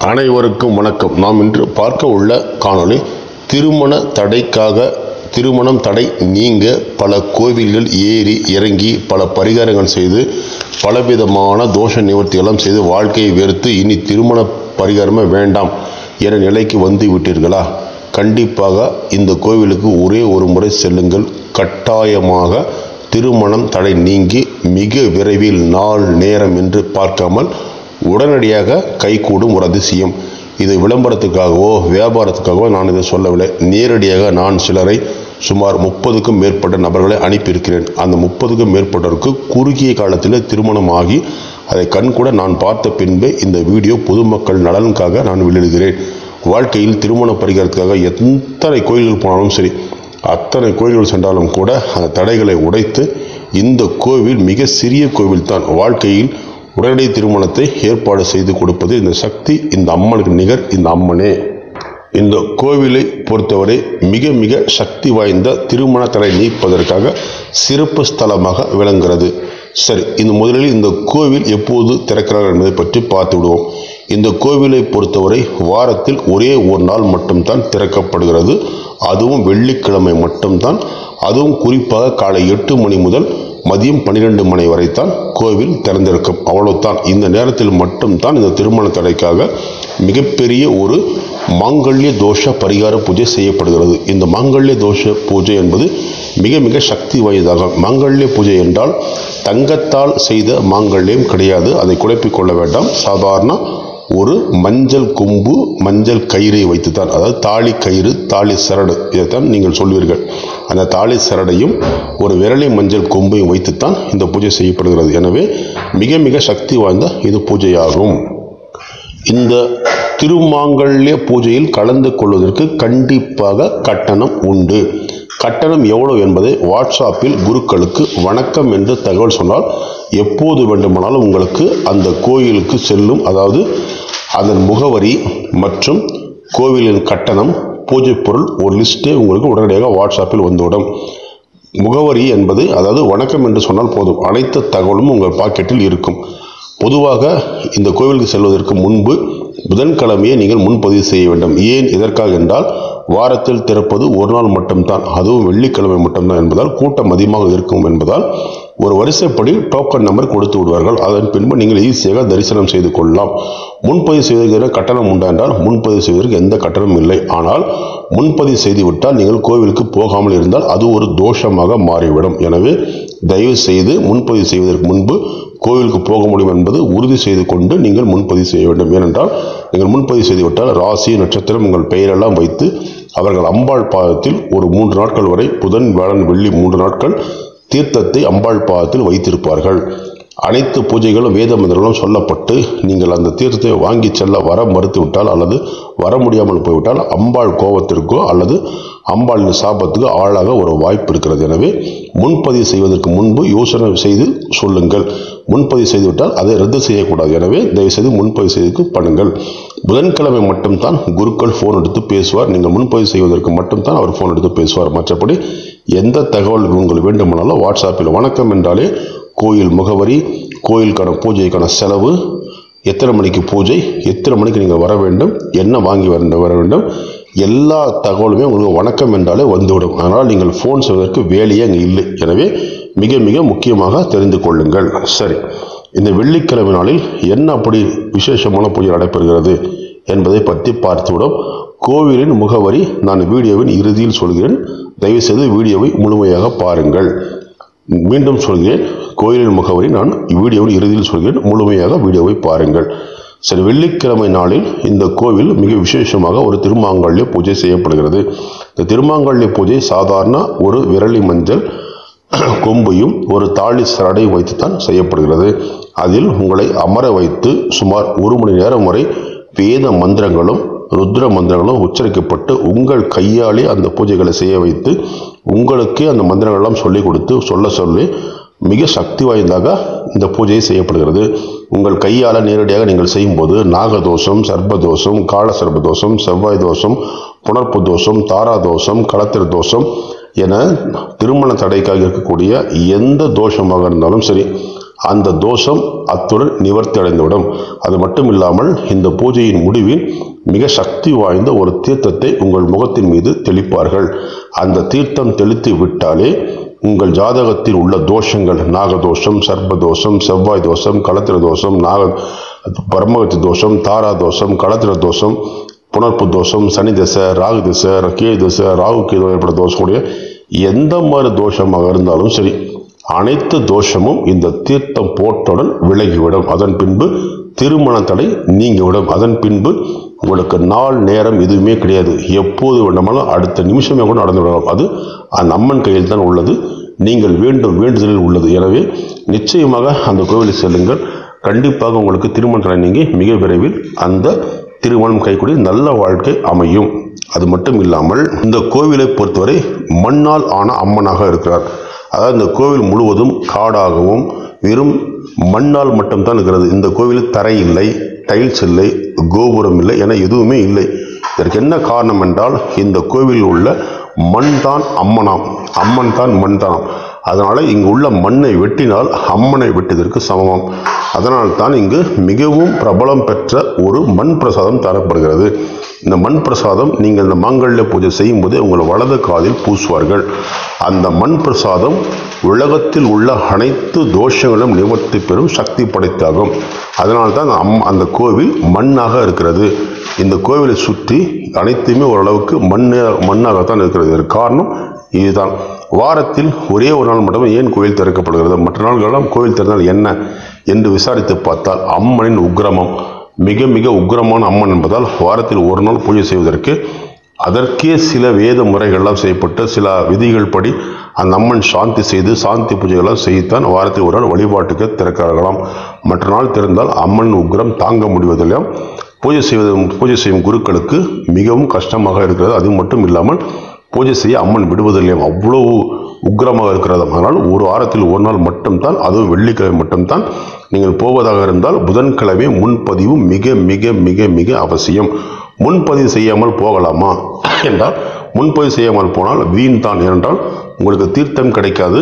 அனைவருக்கும் வணக்கம். நாம் இன்று பார்க்க உள்ள காணொளி திருமண தடைக்காக திருமணம் தடை நீங்க பல கோவில்கள் ஏறி இறங்கி பல பரிகாரங்கள் செய்து பலவிதமான தோஷ நிவர்த்திகளும் செய்து வாழ்க்கையை வெறுத்து இனி திருமண பரிகாரமே வேண்டாம் என நிலைக்கு வந்து விட்டீர்களா? கண்டிப்பாக இந்த கோவிலுக்கு ஒரே ஒரு முறை செல்லுங்கள். கட்டாயமாக திருமணம் தடை நீங்கி மிக விரைவில் நாள் நேரம் என்று பார்க்காமல் உடனடியாக கைகூடும் ஒரு அதிசயம். இது விளம்பரத்துக்காகவோ வியாபாரத்துக்காகவோ நான் இதை சொல்லவில்லை. நேரடியாக நான் சிலரை சுமார் 30க்கும் மேற்பட்ட நபர்களை அனுப்பியிருக்கிறேன். அந்த 30க்கும் மேற்பட்டவருக்கு குறுகிய காலத்தில் திருமணம் ஆகி அதை கண்கூட நான் பார்த்த பின்பே இந்த வீடியோ பொதுமக்கள் நலனுக்காக நான் வெளியிடுகிறேன். வாழ்க்கையில் திருமண பரிகாரத்துக்காக எத்தனை கோயில்கள் போனாலும் சரி, அத்தனை கோயில்கள் சென்றாலும் கூட அந்த தடைகளை உடைத்து இந்த கோவில் மிக சிறிய கோவில் தான். வாழ்க்கையில் உடனடி திருமணத்தை ஏற்பாடு செய்து கொடுப்பது இந்த சக்தி, இந்த அம்மனுக்கு நிகர் இந்த அம்மனே. இந்த கோவிலை பொறுத்தவரை மிக மிக சக்தி வாய்ந்த திருமண தடை நீப்பதற்காக சிறப்பு ஸ்தலமாக விளங்குகிறது. சரி, இந்த முதலில் இந்த கோவில் எப்போது திறக்கிறார்கள் என்பதை பற்றி பார்த்து விடுவோம். இந்த கோவிலை பொறுத்தவரை வாரத்தில் ஒரே ஒரு நாள் மட்டும்தான் திறக்கப்படுகிறது. அதுவும் வெள்ளிக்கிழமை மட்டும்தான். அதுவும் குறிப்பாக காலை 8 மணி முதல் மதியம் 12 மணி வரைத்தான் கோவில் திறந்திருக்கும். அவ்வளவுதான். இந்த நேரத்தில் மட்டும்தான் இந்த திருமண தடைக்காக மிகப்பெரிய ஒரு மாங்கல்ய தோஷ பரிகார பூஜை செய்யப்படுகிறது. இந்த மாங்கல்ய தோஷ பூஜை என்பது மிக மிக சக்தி வாய்ந்ததாகும். மாங்கல்ய பூஜை என்றால் தங்கத்தால் செய்த மாங்கல்யம் கிடையாது, அதை குழப்பிக்கொள்ள வேண்டாம். சாதாரண ஒரு மஞ்சள் கொம்பு மஞ்சள் கயிறை வைத்துத்தான், அதாவது தாலி கயிறு தாலி சரடு, இதைத்தான் நீங்கள் சொல்வீர்கள். அந்த தாலி சரடையும் ஒரு விரலி மஞ்சள் கொம்பையும் வைத்துத்தான் இந்த பூஜை செய்யப்படுகிறது. எனவே மிக மிக சக்தி வாய்ந்த இது பூஜையாகும். இந்த திருமாங்கல்ய பூஜையில் கலந்து கொள்வதற்கு கண்டிப்பாக கட்டணம் உண்டு. கட்டணம் எவ்வளவு என்பதை வாட்ஸ்அப்பில் குருக்களுக்கு வணக்கம் என்று தகவல் சொன்னால் எப்போது வேண்டுமானாலும் உங்களுக்கு அந்த கோயிலுக்கு செல்லும், அதாவது அதன் முகவரி மற்றும் கோவிலின் கட்டணம், பூஜை பொருள் ஒரு லிஸ்ட்டே உங்களுக்கு உடனடியாக வாட்ஸ்அப்பில் வந்துவிடும். முகவரி என்பது, அதாவது வணக்கம் என்று சொன்னால் போதும், அனைத்து தகவலும் உங்கள் பாக்கெட்டில் இருக்கும். பொதுவாக இந்த கோவிலுக்கு செல்வதற்கு முன்பு புதன்கிழமையே நீங்கள் முன்பதிவு செய்ய வேண்டும். ஏன், எதற்காக என்றால் வாரத்தில் திறப்பது ஒரு நாள் மட்டும்தான், அதுவும் வெள்ளிக்கிழமை மட்டும்தான் என்பதால் கூட்டம் அதிகமாக இருக்கும் என்பதால் ஒரு வரிசைப்படி டோக்கன் நம்பர் கொடுத்து விடுவார்கள். அதன் பின்பு நீங்கள் ஈஸியாக தரிசனம் செய்து கொள்ளலாம். முன்பதிவு செய்வதற்கு கட்டணம் உண்டா என்றால் முன்பதிவு செய்வதற்கு எந்த கட்டணமும் இல்லை. ஆனால் முன்பதிவு செய்துவிட்டால் நீங்கள் கோவிலுக்கு போகாமல் இருந்தால் அது ஒரு தோஷமாக மாறிவிடும். எனவே தயவு செய்து முன்பதிவு செய்வதற்கு முன்பு கோவிலுக்கு போக முடியும் என்பது உறுதி செய்து கொண்டு நீங்கள் முன்பதிவு செய்ய வேண்டும். ஏனென்றால் நீங்கள் முன்பதிவு செய்துவிட்டால் ராசி நட்சத்திரம் உங்கள் பெயரெல்லாம் வைத்து அவர்கள் அம்பாள் பாதத்தில் ஒரு 3 நாட்கள் வரை, புதன் வியாழன் வெள்ளி 3 நாட்கள் தீர்த்தத்தை அம்பாள் பாதத்தில் வைத்திருப்பார்கள். அனைத்து பூஜைகளும் வேத மந்திரங்களும் சொல்லப்பட்டு நீங்கள் அந்த தீர்த்தத்தை வாங்கி செல்ல வர மறுத்து விட்டால் அல்லது வர முடியாமல் போய்விட்டால் அம்பாள் கோபத்திற்கோ அல்லது அம்பாளின் சாபத்துக்கு ஆளாக ஒரு வாய்ப்பு இருக்கிறது. எனவே முன்பதிவு செய்வதற்கு முன்பு யோசனை செய்து சொல்லுங்கள். முன்பதிவு செய்துவிட்டால் அதை ரத்து செய்யக்கூடாது. எனவே தயவுசெய்து முன்பதிவு செய்து பண்ணுங்கள். புதன்கிழமை மட்டும்தான் குருக்கள் ஃபோன் எடுத்து பேசுவார். நீங்கள் முன்பதிவு செய்வதற்கு மட்டும்தான் அவர் ஃபோன் எடுத்து பேசுவார். மற்றபடி எந்த தகவல் உங்களுக்கு வேண்டுமானாலும் வாட்ஸ்அப்பில் வணக்கம் என்றாலே கோயில் முகவரி, கோயிலுக்கான பூஜைக்கான செலவு, எத்தனை மணிக்கு பூஜை, எத்தனை மணிக்கு நீங்கள் வர வேண்டும், என்ன வாங்கி வர வேண்டும், எல்லா தகவலுமே உங்களுக்கு வணக்கம் என்றாலே வந்துவிடும். அதனால் நீங்கள் ஃபோன் செய்வதற்கு வேலையே அங்கே இல்லை. எனவே மிக மிக முக்கியமாக தெரிந்து கொள்ளுங்கள். சரி, இந்த வெள்ளிக்கிழமை நாளில் என்ன அப்படி விசேஷமான பூஜை நடைபெறுகிறது என்பதை பற்றி பார்த்துவிடும். கோவிலின் முகவரி நான் வீடியோவின் இறுதியில் சொல்கிறேன். தயவுசெய்து வீடியோவை முழுமையாக பாருங்கள். மீண்டும் சொல்கிறேன், கோயிலின் முகவரி நான் வீடியோவின் இறுதியில் சொல்கிறேன். முழுமையாக வீடியோவை பாருங்கள். சரி, வெள்ளிக்கிழமை நாளில் இந்த கோவில் மிக விசேஷமாக ஒரு திருமாங்கல்ய பூஜை செய்யப்படுகிறது. இந்த திருமாங்கல்ய பூஜை சாதாரண ஒரு விரலி மஞ்சள் கொம்பையும் ஒரு தாலி சரடையும் வைத்துத்தான் செய்யப்படுகிறது. அதில் உங்களை அமர வைத்து சுமார் 1 மணி நேரம் வரை வேத மந்திரங்களும் ருத்ர மந்திரங்களும் உச்சரிக்கப்பட்டு உங்கள் கையாலே அந்த பூஜைகளை செய்ய வைத்து உங்களுக்கே அந்த மந்திரங்களெல்லாம் சொல்லிக் கொடுத்து சொல்லி மிக சக்தி வாய்ந்தாக இந்த பூஜை செய்யப்படுகிறது. உங்கள் கையால் நேரடியாக நீங்கள் செய்யும்போது நாகதோஷம், சர்ப்பதோஷம், கால சர்ப்பதோஷம், செவ்வாய் தோஷம், புனர்ப்பு தோஷம், தாரா தோஷம், களத்திர தோஷம் என திருமண தடைக்காக இருக்கக்கூடிய எந்த தோஷமாக இருந்தாலும் சரி அந்த தோஷம் அத்துடன் நிவர்த்தி அடைந்துவிடும். அது மட்டும் இல்லாமல் இந்த பூஜையின் முடிவில் மிக சக்தி வாய்ந்த ஒரு தீர்த்தத்தை உங்கள் முகத்தின் மீது தெளிப்பார்கள். அந்த தீர்த்தம் தெளித்து விட்டாலே உங்கள் ஜாதகத்தில் உள்ள தோஷங்கள், நாகதோஷம், சர்ப்பதோஷம், செவ்வாய் தோஷம், களத்திர தோஷம், பிரம்மகத்தி தோஷம், தாரா தோஷம், களத்திர தோஷம், புனர்ப்பு தோஷம், சனி தசை, ராகு தசை, கேது தசை, ராகு கேது ஏற்பட்ட தோஷக்கூடிய எந்த மாதிரி தோஷமாக இருந்தாலும் சரி, அனைத்து தோஷமும் இந்த தீர்த்தம் போட்டவுடன் விலகிவிடும். அதன் பின்பு திருமண தடை நீங்கிவிடும். அதன் பின்பு உங்களுக்கு நாள் நேரம் எதுவுமே கிடையாது. எப்போது வேண்டுமானாலும் அடுத்த நிமிஷமே கூட நடந்து விடலாம். அது அந்த அம்மன் கையில் தான் உள்ளது. நீங்கள் வேண்டும் வேண்டுதலில் உள்ளது. எனவே நிச்சயமாக அந்த கோவிலில் செல்லுங்கள். கண்டிப்பாக உங்களுக்கு திருமண தடை நீங்கி மிக விரைவில் அந்த திருமணம் கைக்கூடி நல்ல வாழ்க்கை அமையும். அது மட்டும் இல்லாமல் இந்த கோவிலை பொறுத்தவரை மண்ணால் ஆன அம்மனாக இருக்கிறார். அதாவது இந்த கோவில் முழுவதும் காடாகவும் வெறும் மண்ணால் மட்டும்தான் இருக்கிறது. இந்த கோவிலில் தரை இல்லை, டைல்ஸ் இல்லை, கோபுரம் இல்லை, என எதுவுமே இல்லை. இதற்கு என்ன காரணம் என்றால் இந்த கோவிலில் உள்ள மண் தான் அம்மனாம், அம்மன் தான் மண் தானாம். அதனால இங்கு உள்ள மண்ணை வெட்டினால் அம்மனை வெட்டியதற்கு சமமாம். அதனால் தான் இங்கு மிகவும் பிரபலம் பெற்ற ஒரு மண் பிரசாதம் தரப்படுகிறது. இந்த மண் பிரசாதம் நீங்கள் இந்த மாங்கல்ய பூஜை செய்யும் போது உங்கள் வலது காதில் பூசுவார்கள். அந்த மண் பிரசாதம் உலகத்தில் உள்ள அனைத்து தோஷங்களும் நிவர்த்தி பெறும் சக்தி படைத்தாகும். அதனால்தான் அந்த கோவில் மண்ணாக இருக்கிறது. இந்த கோவிலை சுற்றி அனைத்துமே ஓரளவுக்கு மண்ணாகத்தான் இருக்கிறது. இதற்கு காரணம் இதுதான். வாரத்தில் ஒரே ஒரு நாள் மட்டுமே ஏன் கோவில் திறக்கப்படுகிறது? மற்ற நாள்களெல்லாம் கோவில் திறந்தால் என்ன என்று விசாரித்து பார்த்தால் அம்மனின் உக்கிரமம் மிக மிக உக்கிரமான அம்மன் என்பதால் வாரத்தில் ஒரு நாள் பூஜை செய்வதற்கு அதற்கே சில வேத முறைகள்லாம் செய்யப்பட்டு சில விதிகள் படி அந்த அம்மன் சாந்தி செய்து சாந்தி பூஜைகள்லாம் செய்துத்தான் வாரத்தில் ஒரு நாள் வழிபாட்டுக்கு திறக்கிறார்களாம். மற்ற நாள் திறந்தால் அம்மன் உக்கிரம் தாங்க முடிவதில்லையாம். பூஜை செய்யும் குருக்களுக்கு மிகவும் கஷ்டமாக இருக்கிறது. அது மட்டும் இல்லாமல் பூஜை செய்ய அம்மன் விடுவதில்லையாம், அவ்வளவு உக்கிரமாக இருக்கிறது. அதனால் ஒரு வாரத்தில் ஒரு நாள் மட்டும்தான், அதுவும் வெள்ளிக்கிழமை மட்டும்தான் நீங்கள் போவதாக இருந்தால் புதன்கிழமை முன்பதிவு மிக மிக மிக மிக அவசியம். முன்பதிவு செய்யாமல் போகலாமா என்றால் முன்பதிவு செய்யாமல் போனால் வீண் தான். ஏனென்றால் உங்களுக்கு தீர்த்தம் கிடைக்காது.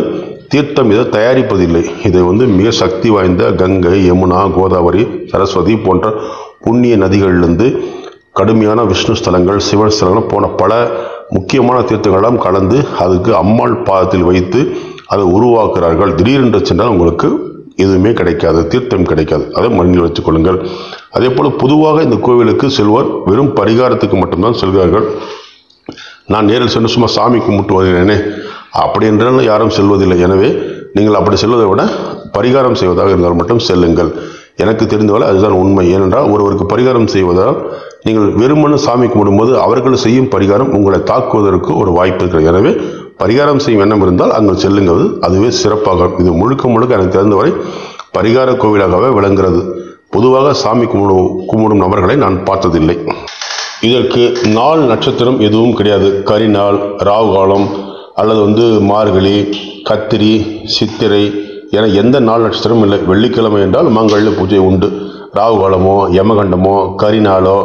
தீர்த்தம் இதை தயாரிப்பதில்லை. இதை மிக சக்தி வாய்ந்த கங்கை, யமுனா, கோதாவரி, சரஸ்வதி போன்ற புண்ணிய நதிகளிலிருந்து கடுமையான விஷ்ணு ஸ்தலங்கள், சிவன் ஸ்தலங்கள் போன பல முக்கியமான தீர்த்தங்களெல்லாம் கலந்து அதுக்கு அம்மாள் பாதத்தில் வைத்து அதை உருவாக்குகிறார்கள். திடீரென்று சென்றால் உங்களுக்கு எதுவுமே கிடைக்காது, தீர்த்தம் கிடைக்காது. அதை மனதில் வச்சுக் கொள்ளுங்கள். அதே போல் பொதுவாக இந்த கோவிலுக்கு செல்வர் வெறும் பரிகாரத்துக்கு மட்டும்தான் செல்கிறார்கள். நான் நேரில் சென்று சும்மா சாமி கும்பிட்டு வருகிறேனே அப்படி என்றாலும் யாரும் செல்வதில்லை. எனவே நீங்கள் அப்படி செல்வதை விட பரிகாரம் செய்வதாக இருந்தால் மட்டும் செல்லுங்கள். எனக்கு தெரிந்தவரை அதுதான் உண்மை. ஏனென்றால் ஒருவருக்கு பரிகாரம் செய்வதால் நீங்கள் வெறுமனு சாமி கும்பிடும்போது அவர்கள் செய்யும் பரிகாரம் உங்களை தாக்குவதற்கு ஒரு வாய்ப்பு இருக்கிறது. எனவே பரிகாரம் செய்யும் எண்ணம் இருந்தால் அங்கு செல்லுங்கள், அதுவே சிறப்பாக. இது முழுக்க முழுக்க எனக்கு தெரிந்தவரை பரிகார கோவிலாகவே விளங்குகிறது. பொதுவாக சாமி கும்பிடும் நபர்களை நான் பார்த்ததில்லை. இதற்கு நாள் நட்சத்திரம் எதுவும் கிடையாது. கரிநாள், ராகு காலம் அல்லது மார்கழி, கத்திரி, சித்திரை என எந்த நாள் நட்சத்திரமும் இல்லை. வெள்ளிக்கிழமை என்றால் மாங்கல்ய பூஜை உண்டு. ராகு காலமோ, யமகண்டமோ, கரிநாளோ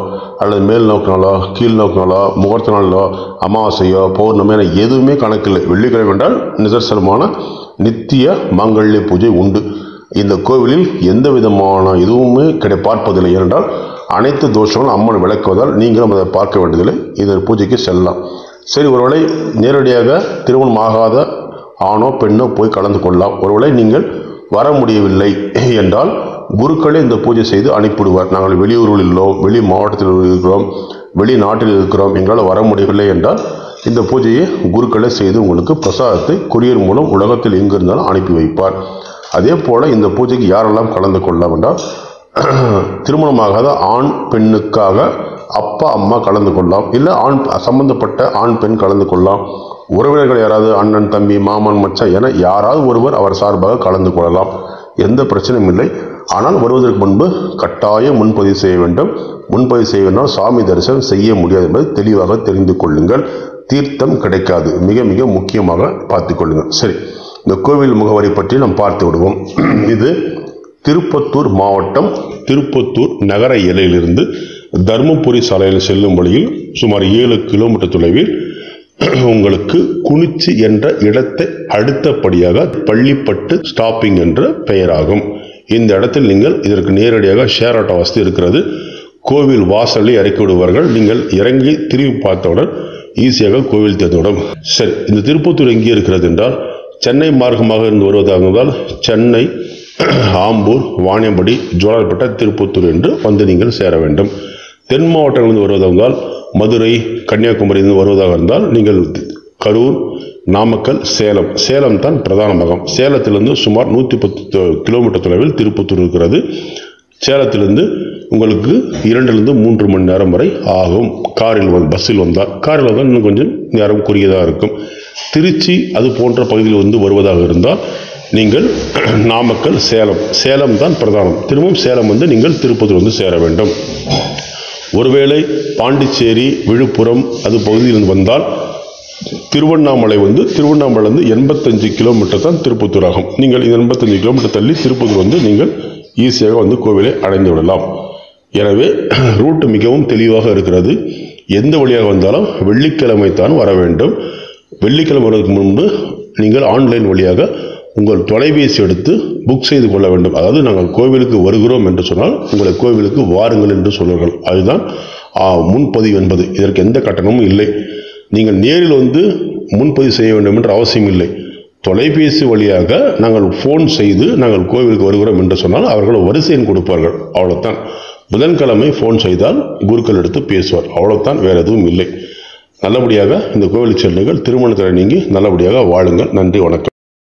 அல்லது மேல் நோக்கு நாளோ, கீழ் நோக்கு நாளோ, முகூர்த்த நாளோ, அமாவாசையோ, பௌர்ணமி என எதுவுமே கணக்கில்லை. வெள்ளிக்கிழமை என்றால் நிதர்சனமான நித்திய மாங்கல்ய பூஜை உண்டு. இந்த கோவிலில் எந்த விதமான எதுவுமே பார்ப்பதில்லை. ஏனென்றால் அனைத்து தோஷங்களும் அம்மன் விளக்குவதால் நீங்களும் அதை பார்க்க வேண்டியதில்லை. இந்த பூஜைக்கு செல்லலாம். சரி, ஒருவேளை நேரடியாக திருமணம் ஆகாத ஆணோ பெண்ணோ போய் கலந்து கொள்ளலாம். ஒருவேளை நீங்கள் வர முடியவில்லை என்றால் குருக்களே இந்த பூஜை செய்து அனுப்பிவிடுவார். நாங்கள் வெளியூரில் உள்ளோம், வெளி மாவட்டத்தில் இருக்கிறோம், வெளிநாட்டில் இருக்கிறோம், எங்களால் வர முடியவில்லை என்றால் இந்த பூஜையை குருக்களே செய்து உங்களுக்கு பிரசாதத்தை கொரியர் மூலம் உலகத்தில் எங்கு இருந்தாலும் அனுப்பி வைப்பார். அதே போல் இந்த பூஜைக்கு யாரெல்லாம் கலந்து கொள்ளலாம் என்றால் திருமணமாகாத ஆண் பெண்ணுக்காக அப்பா அம்மா கலந்து கொள்ளலாம். இல்லை சம்பந்தப்பட்ட ஆண் பெண் கலந்து கொள்ளலாம். உறவினர்கள் யாராவது அண்ணன், தம்பி, மாமன், மச்சான் என யாராவது ஒருவர் அவர் சார்பாக கலந்து கொள்ளலாம். எந்த பிரச்சனையும் இல்லை. ஆனால் வருவதற்கு முன்பு கட்டாயம் முன்பதிவு செய்ய வேண்டும். முன்பதிவு செய்யவேண்டால் சாமி தரிசனம் செய்ய முடியாது என்பதை தெளிவாக தெரிந்து கொள்ளுங்கள். தீர்த்தம் கிடைக்காது. மிக மிக முக்கியமாக பார்த்து கொள்ளுங்கள். சரி, இந்த கோவில் முகவரி பற்றி நாம் பார்த்து விடுவோம். இது திருப்பத்தூர் மாவட்டம், திருப்பத்தூர் நகர எல்லையிலிருந்து தர்மபுரி சாலையில் செல்லும் வழியில் சுமார் 7 கிலோமீட்டர் தொலைவில் உங்களுக்கு குனிச்சி என்ற இடத்தை அடுத்தபடியாக பள்ளிப்பட்டு ஸ்டாப்பிங் என்ற பெயராகும். இந்த இடத்தில் நீங்கள் இதற்கு நேரடியாக ஷேர் ஆட்டோ வசதி இருக்கிறது. கோவில் வாசலை இறக்கி விடுவார்கள். நீங்கள் இறங்கி திரும்பி பார்த்தவுடன் ஈஸியாக கோவில் தெரிந்துவிடும். சரி, இந்த திருப்பத்தூர் எங்கே இருக்கிறது என்றால், சென்னை மார்க்கமாக இருந்து வருவதாக இருந்தால் சென்னை, ஆம்பூர், வாணியம்படி, ஜோலார்பேட்டை, திருப்பத்தூர் என்று வந்து நீங்கள் சேர வேண்டும். தென் மாவட்டங்களிலிருந்து வருவதாக இருந்தால் மதுரை, கன்னியாகுமரியிலிருந்து வருவதாக இருந்தால் நீங்கள் கரூர், நாமக்கல், சேலம் தான் பிரதானமாகும். சேலத்திலிருந்து சுமார் 110 கிலோமீட்டர் தொலைவில் திருப்பத்தூர் இருக்கிறது. சேலத்திலிருந்து உங்களுக்கு 2 to 3 மணி நேரம் வரை ஆகும். பஸ்ஸில் வந்தால் இன்னும் கொஞ்சம் நேரம் குறுகியதாக இருக்கும். திருச்சி அது போன்ற பகுதியில் வந்து வருவதாக இருந்தால் நீங்கள் நாமக்கல், சேலம் தான் பிரதானம். திரும்பவும் சேலம் வந்து நீங்கள் திருப்பத்தூர் வந்து சேர வேண்டும். ஒருவேளை பாண்டிச்சேரி, விழுப்புரம் அது பகுதியில் வந்தால் திருவண்ணாமலை வந்து 85 கிலோமீட்டர் தான் திருப்பத்தூர் ஆகும். நீங்கள் 85 கிலோமீட்டர் தள்ளி திருப்பத்தூர் வந்து நீங்கள் ஈஸியாக வந்து கோவிலை அடைந்து விடலாம். எனவே ரூட் மிகவும் தெளிவாக இருக்கிறது. எந்த வழியாக வந்தாலும் வெள்ளிக்கிழமை தான் வர வேண்டும். வெள்ளிக்கிழமை வருவதற்கு முன்பு நீங்கள் ஆன்லைன் வழியாக உங்கள் தொலைபேசி எடுத்து புக் செய்து கொள்ள வேண்டும். அதாவது நாங்கள் கோவிலுக்கு வருகிறோம் என்று சொன்னால் உங்களை கோவிலுக்கு வாருங்கள் என்று சொல்வார்கள். அதுதான் முன்பதிவு என்பது. இதற்கு எந்த கட்டணமும் இல்லை. நீங்கள் நேரில் வந்து முன்பதிவு செய்ய வேண்டும் என்ற அவசியம் இல்லை. தொலைபேசி வழியாக நாங்கள் ஃபோன் செய்து நாங்கள் கோவிலுக்கு வருகிறோம் என்று சொன்னால் அவர்கள் வரிசை எண் கொடுப்பார்கள். அவ்வளோதான். புதன்கிழமை ஃபோன் செய்தால் குருக்கள் எடுத்து பேசுவார். அவ்வளோதான், வேறு எதுவும் இல்லை. நல்லபடியாக இந்த கோவில் செல்லுங்கள். திருமண தடை நீங்கி நல்லபடியாக வாழுங்கள். நன்றி, வணக்கம்.